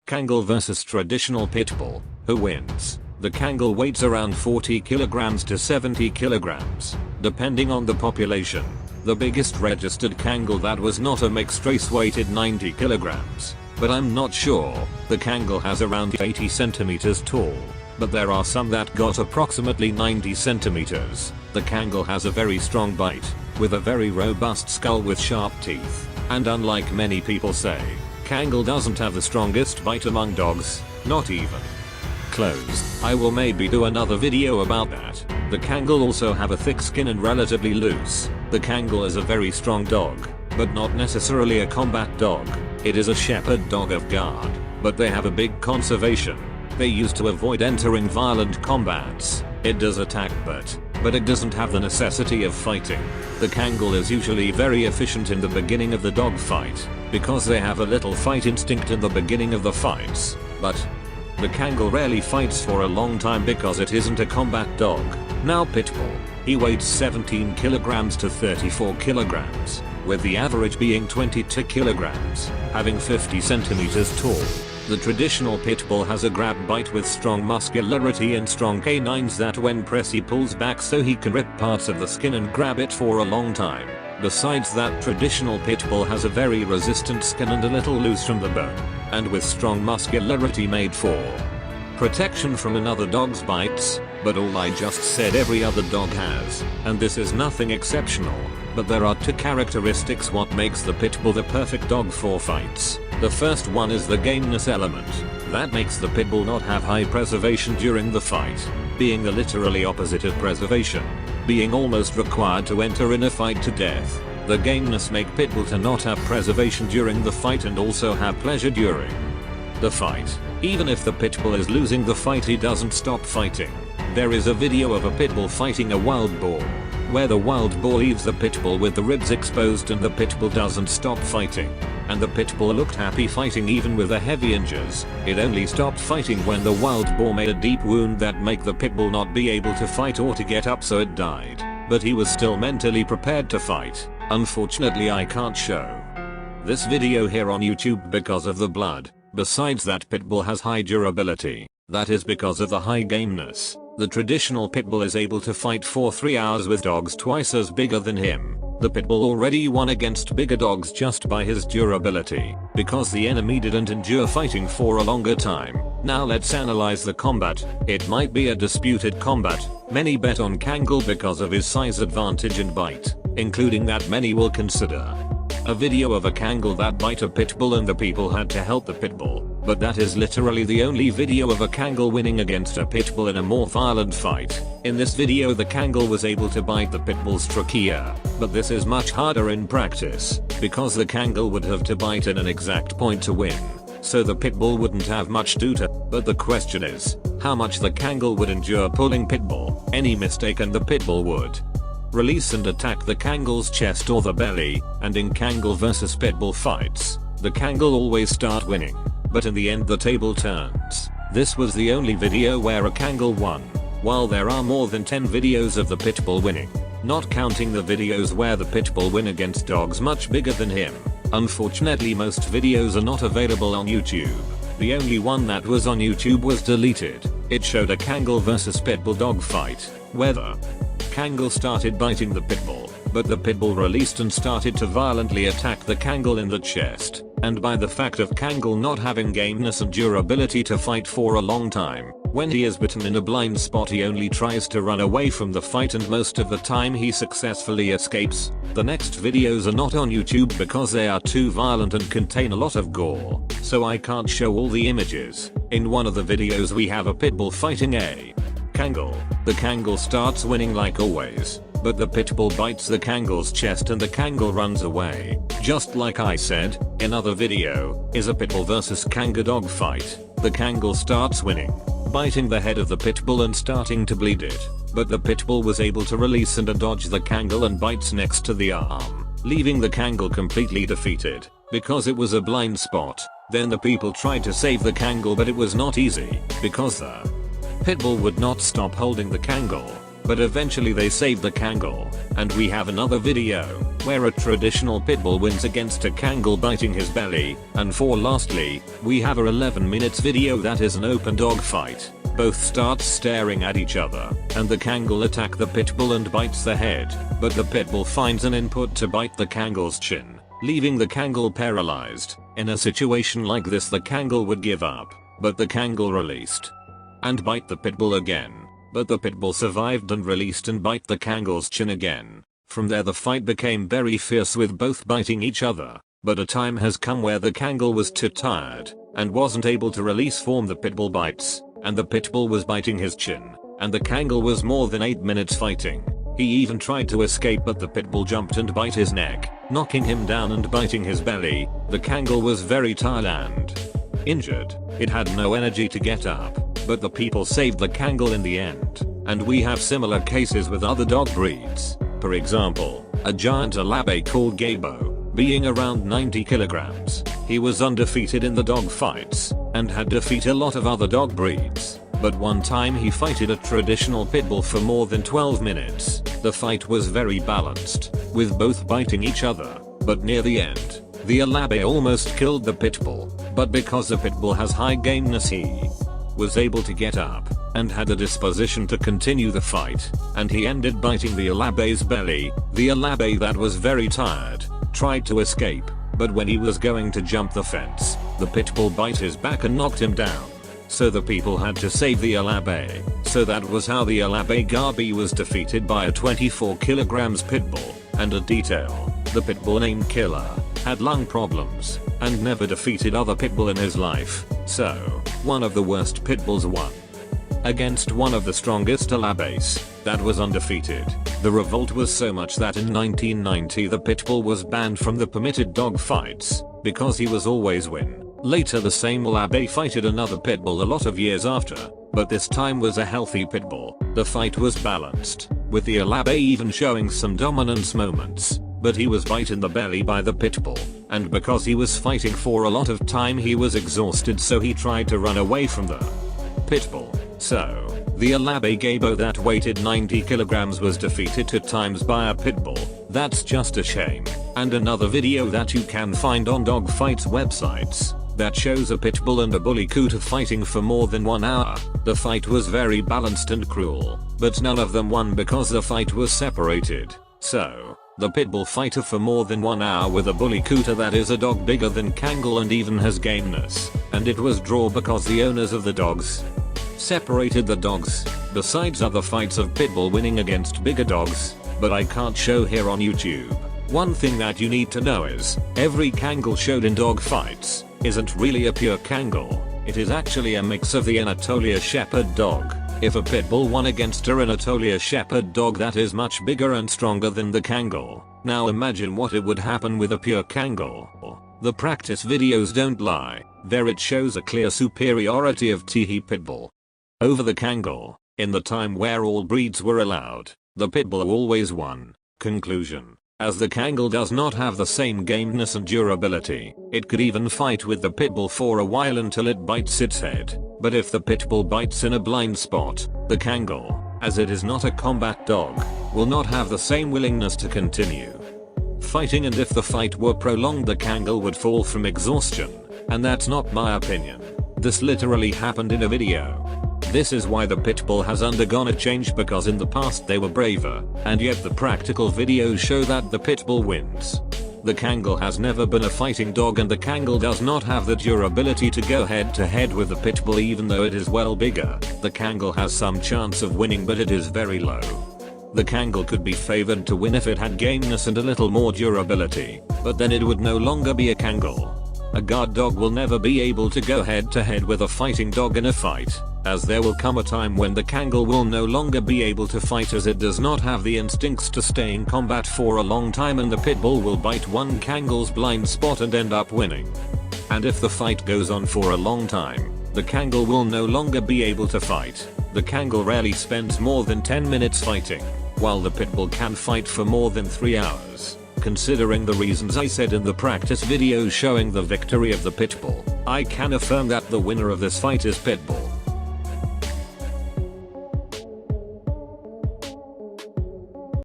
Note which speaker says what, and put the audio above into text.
Speaker 1: Kangal vs traditional Pitbull. Who wins? The Kangal weighs around 40 kilograms to 70 kilograms, depending on the population. The biggest registered Kangal that was not a mixed race weighted 90 kilograms, but I'm not sure. The Kangal has around 80 centimeters tall, but there are some that got approximately 90 centimeters. The Kangal has a very strong bite, with a very robust skull with sharp teeth, and unlike many people say, Kangal doesn't have the strongest bite among dogs, not even close. I will maybe do another video about that. The Kangal also have a thick skin and relatively loose. The Kangal is a very strong dog, but not necessarily a combat dog. It is a shepherd dog of guard, but they have a big conservation. They used to avoid entering violent combats. It does attack but it doesn't have the necessity of fighting. The Kangal is usually very efficient in the beginning of the dog fight, because they have a little fight instinct in the beginning of the fights, but the Kangal rarely fights for a long time because it isn't a combat dog. Now Pitbull. He weighs 17 kilograms to 34 kilograms, with the average being 22 kilograms, having 50 centimeters tall. The traditional Pitbull has a grab bite with strong muscularity and strong canines that when pressed he pulls back so he can rip parts of the skin and grab it for a long time. Besides that, traditional Pitbull has a very resistant skin and a little loose from the bone, and with strong muscularity made for protection from another dog's bites, but all I just said every other dog has, and this is nothing exceptional, but there are two characteristics what makes the Pitbull the perfect dog for fights. The first one is the gameness element. That makes the Pitbull not have high preservation during the fight, being the literally opposite of preservation, being almost required to enter in a fight to death. The gameness make Pitbull to not have preservation during the fight and also have pleasure during the fight. Even if the Pitbull is losing the fight, he doesn't stop fighting. There is a video of a Pitbull fighting a wild boar, where the wild boar leaves the Pitbull with the ribs exposed and the Pitbull doesn't stop fighting. And the Pitbull looked happy fighting even with the heavy injuries. It only stopped fighting when the wild boar made a deep wound that make the Pitbull not be able to fight or to get up, so it died. But he was still mentally prepared to fight. Unfortunately I can't show this video here on YouTube because of the blood. Besides that, Pitbull has high durability. That is because of the high gameness. The traditional Pitbull is able to fight for 3 hours with dogs twice as bigger than him. The Pitbull already won against bigger dogs just by his durability, because the enemy didn't endure fighting for a longer time. Now let's analyze the combat. It might be a disputed combat. Many bet on Kangal because of his size advantage and bite, including that many will consider a video of a Kangal that bite a Pitbull and the people had to help the Pitbull. But that is literally the only video of a Kangal winning against a Pitbull in a more violent fight. In this video the Kangal was able to bite the Pitbull's trachea, but this is much harder in practice, because the Kangal would have to bite in an exact point to win. So the Pitbull wouldn't have much to do. But the question is, how much the Kangal would endure pulling Pitbull. Any mistake and the Pitbull would release and attack the Kangal's chest or the belly, and in Kangal vs Pitbull fights, the Kangal always start winning. But in the end the table turns. This was the only video where a Kangal won, while there are more than 10 videos of the Pitbull winning, not counting the videos where the Pitbull win against dogs much bigger than him. Unfortunately most videos are not available on YouTube. The only one that was on YouTube was deleted. It showed a Kangal vs Pitbull dog fight, where the Kangal started biting the Pitbull, but the Pitbull released and started to violently attack the Kangal in the chest. And by the fact of Kangal not having gameness and durability to fight for a long time, when he is bitten in a blind spot he only tries to run away from the fight, and most of the time he successfully escapes. The next videos are not on YouTube because they are too violent and contain a lot of gore, so I can't show all the images. In one of the videos we have a Pitbull fighting a Kangal. The Kangal starts winning like always, but the Pitbull bites the Kangal's chest and the Kangal runs away. Just like I said, another video is a Pitbull vs Kangal dog fight. The Kangal starts winning, biting the head of the Pitbull and starting to bleed it, but the Pitbull was able to release and dodge the Kangal and bites next to the arm, leaving the Kangal completely defeated, because it was a blind spot. Then the people tried to save the Kangal, but it was not easy, because the Pitbull would not stop holding the Kangal. but eventually they saved the Kangal, and we have another video where a traditional Pitbull wins against a Kangal biting his belly, and for lastly, we have a 11 minutes video that is an open dog fight. Both start staring at each other, and the Kangal attack the Pitbull and bites the head, but the Pitbull finds an input to bite the Kangal's chin, leaving the Kangal paralyzed. In a situation like this the Kangal would give up, but the Kangal released and bite the Pitbull again, but the Pitbull survived and released and bite the Kangal's chin again. From there the fight became very fierce with both biting each other, but a time has come where the Kangal was too tired and wasn't able to release from the Pitbull bites, and the Pitbull was biting his chin, and the Kangal was more than 8 minutes fighting. He even tried to escape but the Pitbull jumped and bite his neck, knocking him down and biting his belly. The Kangal was very tired and injured. It had no energy to get up, but the people saved the Kangal in the end. And we have similar cases with other dog breeds. For example, a giant Alabe called Gabo, being around 90 kilograms. He was undefeated in the dog fights, and had defeated a lot of other dog breeds. But one time he fighted a traditional Pitbull for more than 12 minutes. The fight was very balanced, with both biting each other, but near the end, the Alabe almost killed the Pitbull, but because the Pitbull has high gameness he was able to get up, and had a disposition to continue the fight, and he ended biting the Alabe's belly. The Alabe that was very tired tried to escape, but when he was going to jump the fence, the Pitbull bite his back and knocked him down. So the people had to save the Alabe. So that was how the Alabe Gabi was defeated by a 24 kilograms Pitbull. And a detail, the Pitbull named Killer had lung problems and never defeated other Pitbull in his life. So, one of the worst Pitbulls won against one of the strongest Alabes that was undefeated. The revolt was so much that in 1990 the Pitbull was banned from the permitted dog fights because he was always win. Later the same Alabe fighted another Pitbull a lot of years after, but this time was a healthy Pitbull. The fight was balanced, with the Alabe even showing some dominance moments, but he was bit in the belly by the Pitbull, and because he was fighting for a lot of time he was exhausted so he tried to run away from the Pitbull. So, the Alabe Gabo that weighted 90 kilograms was defeated 2 times by a Pitbull. That's just a shame. And another video that you can find on dog fights websites that shows a Pitbull and a bully cooter fighting for more than 1 hour. The fight was very balanced and cruel, but none of them won because the fight was separated. So, the Pitbull fighter for more than 1 hour with a bully cooter that is a dog bigger than Kangal and even has gameness, and it was draw because the owners of the dogs separated the dogs. Besides other fights of Pitbull winning against bigger dogs, but I can't show here on YouTube. One thing that you need to know is, every Kangal showed in dog fights isn't really a pure Kangal. It is actually a mix of the Anatolia Shepherd dog. If a Pitbull won against a Anatolia Shepherd dog that is much bigger and stronger than the Kangal, now imagine what it would happen with a pure Kangal. The practice videos don't lie. There it shows a clear superiority of Teehee Pitbull over the Kangal. In the time where all breeds were allowed, the Pitbull always won. Conclusion: as the Kangal does not have the same gameness and durability, it could even fight with the Pitbull for a while until it bites its head. But if the Pitbull bites in a blind spot, the Kangal, as it is not a combat dog, will not have the same willingness to continue fighting, and if the fight were prolonged the Kangal would fall from exhaustion. And that's not my opinion. This literally happened in a video. This is why the Pitbull has undergone a change, because in the past they were braver, and yet the practical videos show that the Pitbull wins. The Kangal has never been a fighting dog, and the Kangal does not have the durability to go head to head with the Pitbull even though it is well bigger. The Kangal has some chance of winning but it is very low. The Kangal could be favored to win if it had gameness and a little more durability, but then it would no longer be a Kangal. A guard dog will never be able to go head to head with a fighting dog in a fight, as there will come a time when the Kangal will no longer be able to fight as it does not have the instincts to stay in combat for a long time, and the Pitbull will bite one Kangal's blind spot and end up winning. And if the fight goes on for a long time, the Kangal will no longer be able to fight. The Kangal rarely spends more than 10 minutes fighting, while the Pitbull can fight for more than 3 hours. Considering the reasons I said in the practice video showing the victory of the Pitbull, I can affirm that the winner of this fight is Pitbull.